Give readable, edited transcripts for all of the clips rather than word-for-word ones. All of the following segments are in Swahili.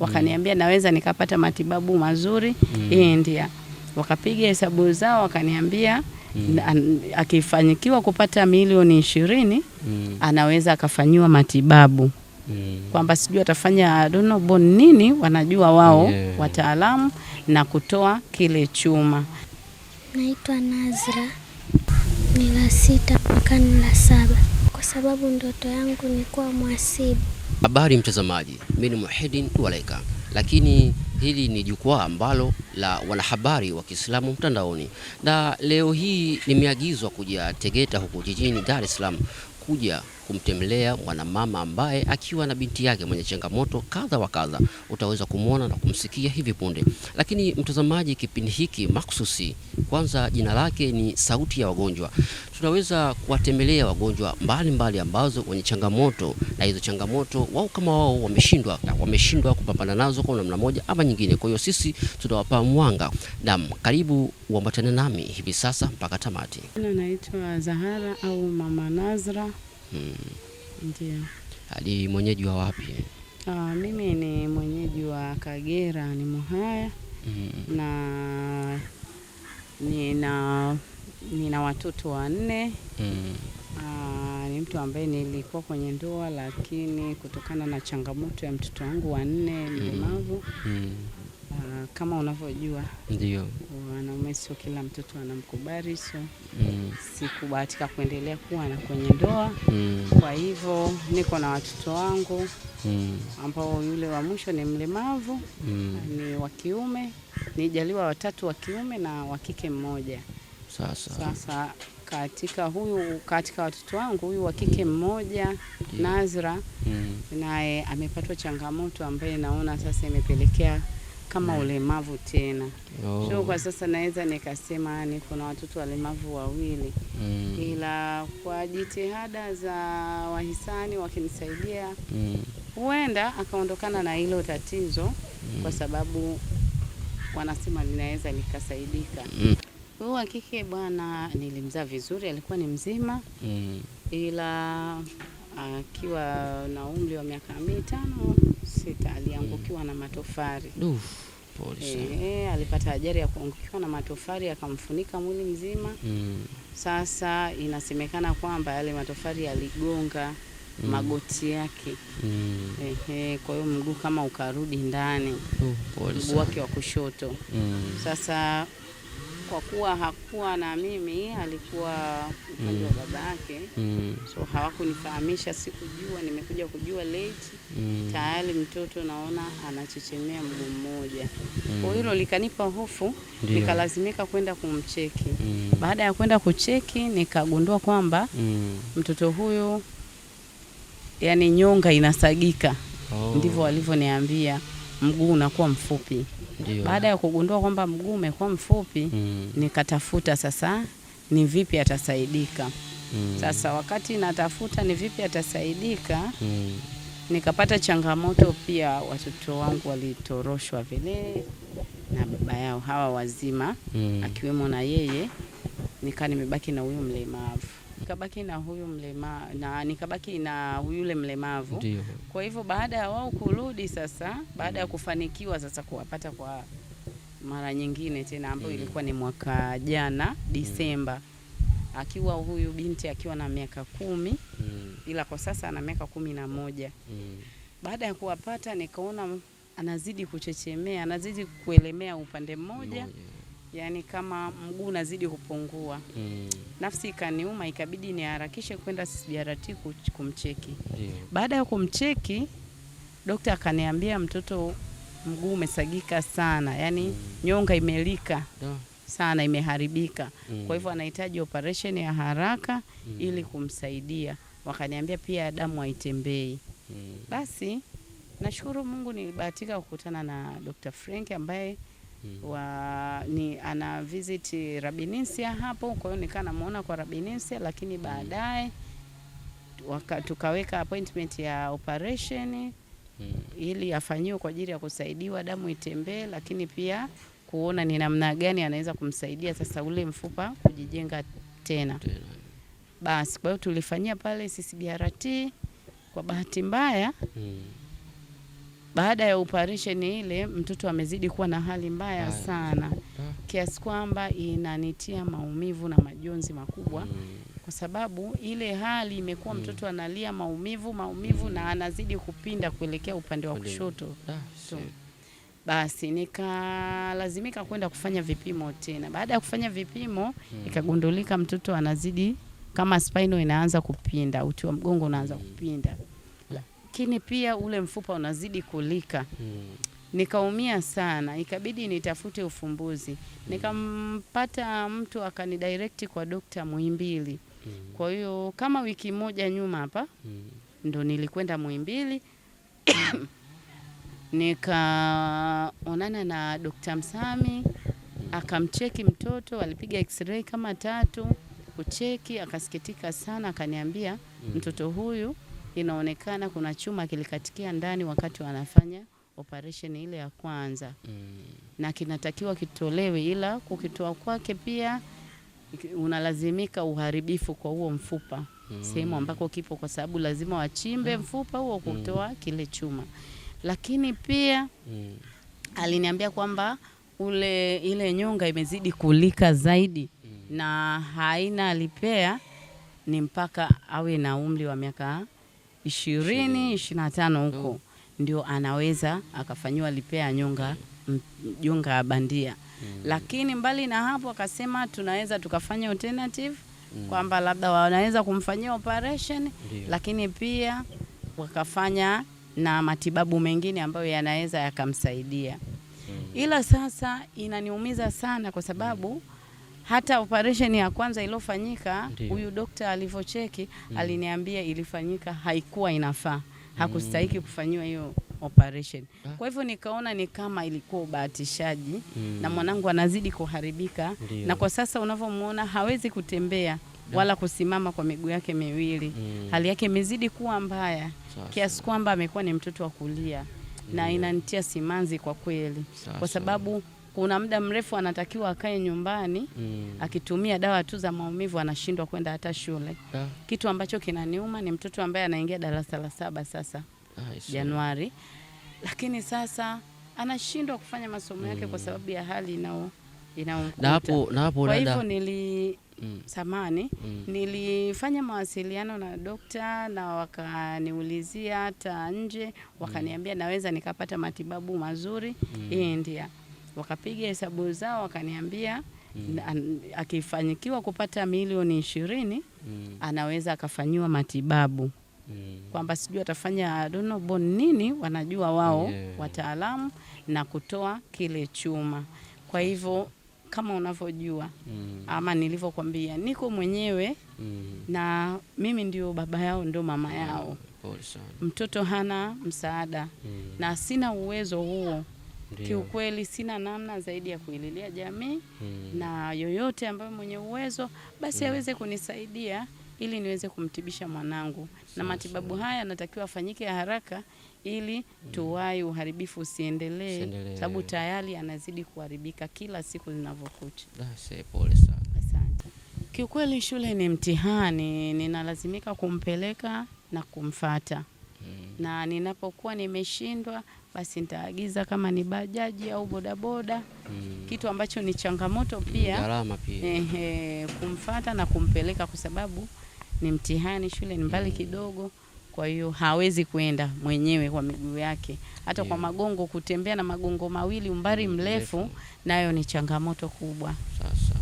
wakaniambia naweza nikapata matibabu mazuri India. Wakapiga hesabu zao wakaniambia akifanyikiwa kupata milioni 20 anaweza akafanyiwa matibabu. Kwamba sijui atafanya bone nini, wanajua wao wataalamu, na kutoa kile chuma. Naitwa Nazra, ni la 6 mpaka ni la 7, kwa sababu ndoto yangu ni kuwa mhasibu. Habari mtazamaji, mimi ni Muhyiddin Walaika, lakini hili ni jukwaa ambalo la wanahabari wa Kiislamu mtandaoni, na leo hii nimeagizwa kuja Tegeta huko jijini Dar es Salaam kuja kumtembelea mwanamama ambaye akiwa na binti yake mwenye changamoto kadha wa kadha. Utaweza kumwona na kumsikia hivi punde. Lakini mtazamaji, kipindi hiki makhsusi, kwanza jina lake ni Sauti ya Wagonjwa. Tunaweza kuwatembelea wagonjwa mbalimbali ambazo wenye changamoto, na hizo changamoto wao kama wao wameshindwa kupambana nazo kwa namna moja ama nyingine. Kwa hiyo sisi tutawapa mwanga. Naam, karibu uambatane nami hivi sasa mpaka tamati. Naitwa Zahara au Mama Nazra. Ndio. Hadi mwenyeji wa wapi? Mimi ni mwenyeji wa Kagera, ni Muhaya. Na nina watoto 4. Ni mtu ambaye nilikuwa kwenye ndoa, lakini kutokana na changamoto ya mtoto wangu wa 4 mlemavu, kama unavyojua, ndio wanaume sio kila mtoto anamkubali, so sikubahatika kuendelea kuwa na kwenye ndoa. Kwa hivyo niko na watoto wangu ambao yule wa mwisho ni mlemavu, ni wa kiume, nijaliwa 3 wa kiume na wa kike 1. Sasa katika watoto wangu huyu wa kike 1 Nazra, naye amepatwa changamoto ambaye naona sasa imepelekea kama ulemavu tena. So kwa sasa naweza nikasema niko na watoto walemavu 2. Ila kwa jitihada za wahisani wakinisaidia, huenda akaondokana na hilo tatizo, kwa sababu wanasema linaweza likasaidika. Huyu wa kike bwana nilimzaa vizuri, alikuwa ni mzima, ila akiwa na umri wa miaka 5-6 aliangukiwa na matofali. Alipata ajali ya kuangukiwa na matofali akamfunika mwili mzima. Sasa inasemekana kwamba yale matofali yaligonga magoti yake. Kwa hiyo mguu kama ukarudi ndani, mguu wake wa kushoto. Sasa kwa kuwa hakuwa na mimi, alikuwa upande wa baba yake, so hawakunifahamisha, sikujua, nimekuja kujua late. Tayari mtoto naona anachechemea mguu mmoja. Kwa hilo likanipa hofu, nikalazimika kwenda kumcheki. Baada ya kwenda kucheki, nikagundua kwamba mtoto huyu yani nyonga inasagika. Ndivyo walivyoniambia, mguu unakuwa mfupi. Baada ya kugundua kwamba mguu umekuwa mfupi, nikatafuta sasa ni vipi atasaidika. Sasa wakati natafuta ni vipi atasaidika, nikapata changamoto pia. Watoto wangu walitoroshwa vile na baba yao, hawa wazima, akiwemo na yeye. Nimebaki na huyo mlemavu. Nikabaki na yule mlemavu. Kwa hivyo baada ya wao kurudi sasa, baada ya kufanikiwa sasa kuwapata kwa mara nyingine tena, ambayo ilikuwa ni mwaka jana Disemba, akiwa huyu binti akiwa na miaka 10, ila kwa sasa ana miaka 11. Baada ya kuwapata nikaona anazidi kuchechemea, anazidi kuelemea upande mmoja. Yani kama mguu unazidi kupungua. Nafsi ikaniuma, ikabidi niharakishe kwenda CCBRT kumcheki. Baada ya kumcheki, daktari akaniambia mtoto mguu umesagika sana, yani nyonga imelika sana, imeharibika. Kwa hivyo anahitaji operation ya haraka ili kumsaidia. Wakaniambia pia damu haitembei. Basi nashukuru Mungu nilibahatika kukutana na Dr. Frank ambaye ana visit Rabinisia hapo. Kwa hiyo nikaa namuona kwa Rabinisia, lakini baadaye tukaweka appointment ya operation ili afanyiwe kwa ajili ya kusaidiwa damu itembee, lakini pia kuona ni namna gani anaweza kumsaidia sasa ule mfupa kujijenga tena. Basi kwa hiyo tulifanyia pale CCBRT. Kwa bahati mbaya baada ya operation ile mtoto amezidi kuwa na hali mbaya sana, kiasi kwamba inanitia maumivu na majonzi makubwa, kwa sababu ile hali imekuwa mtoto analia maumivu na anazidi kupinda kuelekea upande wa kushoto. Basi nikalazimika kwenda kufanya vipimo tena. Baada ya kufanya vipimo ikagundulika mtoto anazidi kama spinal inaanza kupinda, uti wa mgongo unaanza kupinda. Lakini pia ule mfupa unazidi kulika. Nikaumia sana, ikabidi nitafute ufumbuzi. Nikampata mtu akanidirect kwa Dr. Muhimbili. Kwa hiyo kama wiki moja nyuma hapa ndo nilikwenda Muhimbili. Nikaonana na Dr. Msami, akamcheki mtoto, alipiga x-ray kama 3, kucheki, akasikitika sana, akaniambia mtoto huyu inaonekana kuna chuma kilikatikia ndani wakati wanafanya operation ile ya kwanza. Na kinatakiwa kitolewe, ila kukitoa kwake pia unalazimika uharibifu kwa huo mfupa. Sehemu ambako kipo, kwa sababu lazima wachimbe mfupa huo kutoa kile chuma. Lakini pia aliniambia kwamba ile nyonga imezidi kulika zaidi na haina repair, ni mpaka awe na umri wa miaka 20-25 huko ndio anaweza akafanywa repair nyonga bandia. Lakini mbali na hapo akasema tunaweza tukafanya alternative, kwamba labda wanaweza kumfanyia operation, lakini pia wakafanya na matibabu mengine ambayo yanaweza yakamsaidia. Ila sasa inaniumiza sana, kwa sababu hata operation ya kwanza iliyofanyika huyu daktari alivyocheki aliniambia ilifanyika haikuwa inafaa, hakustahili kufanywa hiyo operation. Kwa hivyo nikaona ni kama ilikuwa ubahatishaji na mwanangu anazidi kuharibika. Na kwa sasa unavyomuona hawezi kutembea wala kusimama kwa miguu yake miwili. Hali yake imezidi kuwa mbaya kiasi kwamba amekuwa ni mtoto wa kulia. Na inanitia simanzi kwa kweli, kwa sababu kuna muda mrefu anatakiwa akae nyumbani akitumia dawa tu za maumivu, anashindwa kwenda hata shule. Kitu ambacho kinaniuma ni mtoto ambaye anaingia darasa la 7 sasa Januari, lakini sasa anashindwa kufanya masomo yake kwa sababu ya hali inaomkuta. Kwa hivyo nilifanya mawasiliano na dokta na wakaniulizia hata nje, wakaniambia naweza nikapata matibabu mazuri India. Wakapiga hesabu zao, wakaniambia akifanyikiwa kupata milioni 20 anaweza akafanywa matibabu. Kwamba sijui atafanya bone nini, wanajua wao wataalamu, na kutoa kile chuma. Kwa hivyo kama unavyojua ama nilivyokuambia, niko mwenyewe na mimi ndio baba yao, ndio mama yao. Mtoto hana msaada na sina uwezo huo. Kiukweli sina namna zaidi ya kuililia jamii na yoyote ambaye mwenye uwezo basi aweze kunisaidia ili niweze kumtibisha mwanangu. Na matibabu haya natakiwa afanyike haraka ili tuwai uharibifu usiendelee, sababu tayari anazidi kuharibika kila siku zinavyokucha. Pole sana. Asante. Kiukweli shule ni mtihani, ninalazimika kumpeleka na kumfuata. Na ninapokuwa nimeshindwa basi nitaagiza kama ni bajaji au bodaboda. Kitu ambacho ni changamoto pia, gharama pia. Kumfuata na kumpeleka, kwa sababu ni mtihani, shule ni mbali kidogo. Kwa hiyo hawezi kwenda mwenyewe kwa miguu yake. Hata kwa magongo, kutembea na magongo mawili umbali mrefu nayo ni changamoto kubwa. Sasa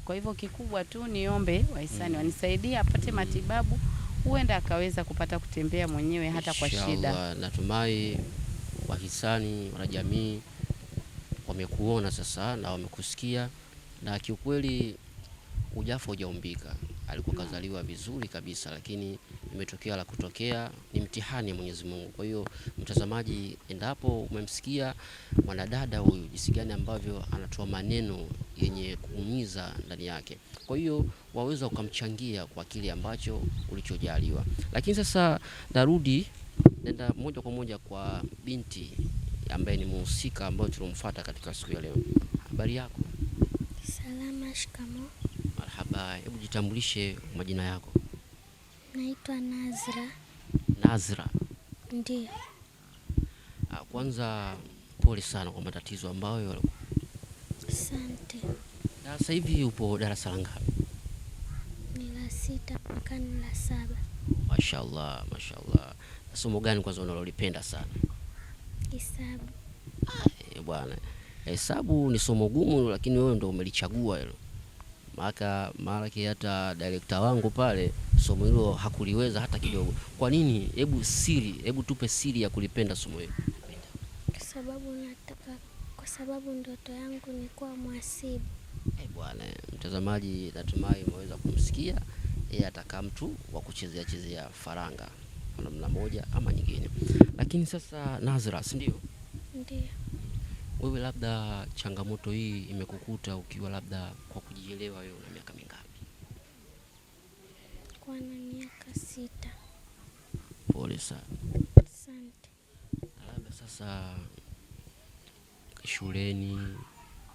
Kwa hivyo kikubwa tu niombe wahisani wanisaidie apate matibabu, huenda akaweza kupata kutembea mwenyewe hata kwa shida. Natumai wahisani wanajamii wamekuona sasa na wamekusikia, na kiukweli hujafa hujaumbika. Alikuwa kazaliwa vizuri kabisa, lakini imetokea la kutokea, ni mtihani ya Mwenyezi Mungu. Kwa hiyo mtazamaji, endapo umemsikia mwanadada huyu jinsi gani ambavyo anatoa maneno yenye kuumiza ndani yake, kwa hiyo waweza ukamchangia kwa kile ambacho ulichojaliwa. Lakini sasa nenda moja kwa moja kwa binti ambaye ni mhusika ambaye tulomfuata katika siku ya leo. Habari yako? Salama, shikamoo. Marhaba, hebu jitambulishe majina yako. Naitwa Nazra. Nazra. Ndiyo. Kwanza pole sana kwa matatizo ambayo. Asante. Na sasa hivi upo darasa la ngapi? Ni la 6 mpaka ni la 7. Mashaallah, mashaallah. Somo gani kwanza unalolipenda sana? Hesabu. Bwana, hesabu ni somo gumu, lakini wewe ndio umelichagua hilo. Maana hata director wangu pale somo hilo hakuliweza hata kidogo. Kwa nini? Hebu tupe siri ya kulipenda somo hilo. Kwa sababu ndoto yangu ni kuwa mhasibu. Bwana, mtazamaji, natumai umeweza kumsikia. Yeye atakaa mtu wa kuchezea faranga kwa namna moja ama nyingine. Lakini sasa Nazra, si ndio? Ndio. Wewe labda changamoto hii imekukuta ukiwa labda kwa kujielewa, wewe una miaka mingapi? Kwa na miaka 6. Pole sana. Asante. Labda sasa shuleni,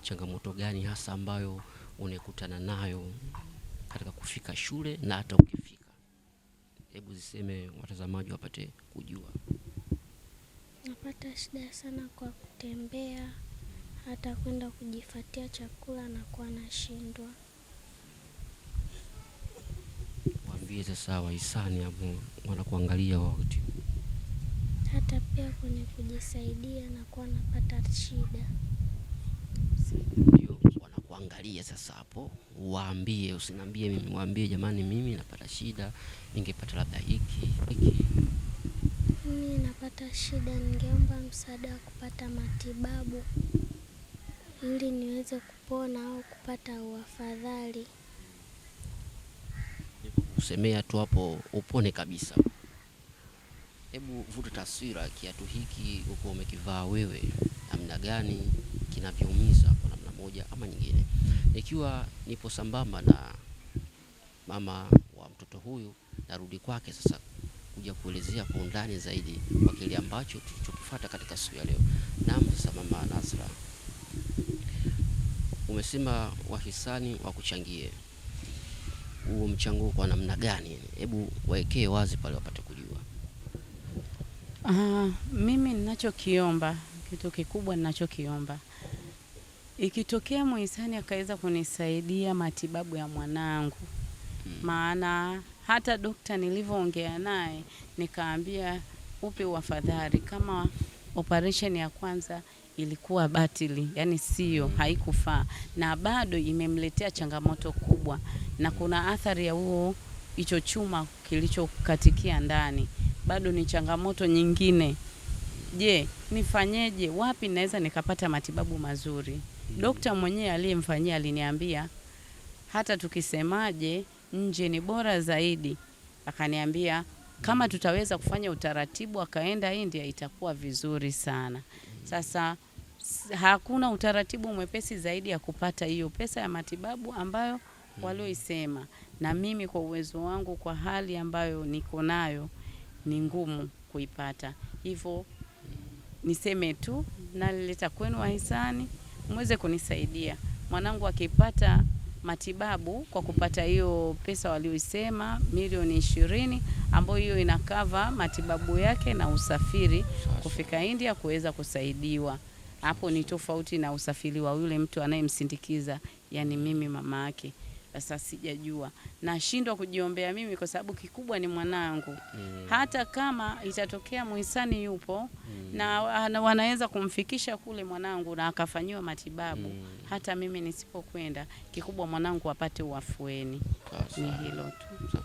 changamoto gani hasa ambayo unakutana nayo katika kufika shule na hata ukifika? Hebu ziseme watazamaji wapate kujua. Napata shida sana kwa kutembea, hata kwenda kujifatia chakula na kuwa nashindwa. Waambie sasa wahisani hapo wanakuangalia wakati. Hata pia kwenye kujisaidia na kuwa napata shida. Ndio wanakuangalia sasa hapo, waambie, usiniambie mimi, waambie jamani, mimi napata shida, ningepata labda hiki. Mimi napata shida, ningeomba msaada wa kupata matibabu ili niweze kupona au kupata uafadhali. Kusemea tu hapo upone kabisa. Hebu vuta taswira kiatu hiki uko umekivaa wewe, namna gani kinavyoumiza kwa namna moja ama nyingine. Ikiwa nipo sambamba na mama wa mtoto huyu, narudi kwake sasa kuja kuelezea kwa undani zaidi kwa kile ambacho tulichokifuata katika siku ya leo. Naam, sasa mama Nazra, umesema wahisani wakuchangie. Huo mchango kwa namna gani? Hebu waekee wazi pale wapate kujua. Mimi ninachokiomba, kitu kikubwa ninachokiomba, ikitokea muhisani akaweza kunisaidia matibabu ya mwanangu, maana hata dokta nilivyoongea naye nikaambia upe uafadhali, kama operation ya kwanza ilikuwa batili, yani sio, haikufaa na bado imemletea changamoto kubwa, na kuna athari ya hicho chuma kilichokatikia ndani, bado ni changamoto nyingine. Je, nifanyeje? Wapi naweza nikapata matibabu mazuri? Dokta mwenyewe aliyemfanyia aliniambia hata tukisemaje nje ni bora zaidi. Akaniambia kama tutaweza kufanya utaratibu akaenda India itakuwa vizuri sana. Sasa hakuna utaratibu mwepesi zaidi ya kupata hiyo pesa ya matibabu ambayo walioisema, na mimi kwa uwezo wangu, kwa hali ambayo niko nayo, ni ngumu kuipata. Hivyo niseme tu nalileta kwenu wahisani mweze kunisaidia. Mwanangu akipata matibabu kwa kupata hiyo pesa walioisema milioni 20, ambayo hiyo inakava matibabu yake na usafiri kufika India kuweza kusaidiwa. Hapo ni tofauti na usafiri wa yule mtu anayemsindikiza, yani mimi mama yake. Sasa sijajua, nashindwa kujiombea mimi kwa sababu kikubwa ni mwanangu. Hata kama itatokea muhisani yupo na wanaweza kumfikisha kule mwanangu na akafanyiwa matibabu, hata mimi nisipokwenda, kikubwa mwanangu apate uafueni. Ni hilo tu.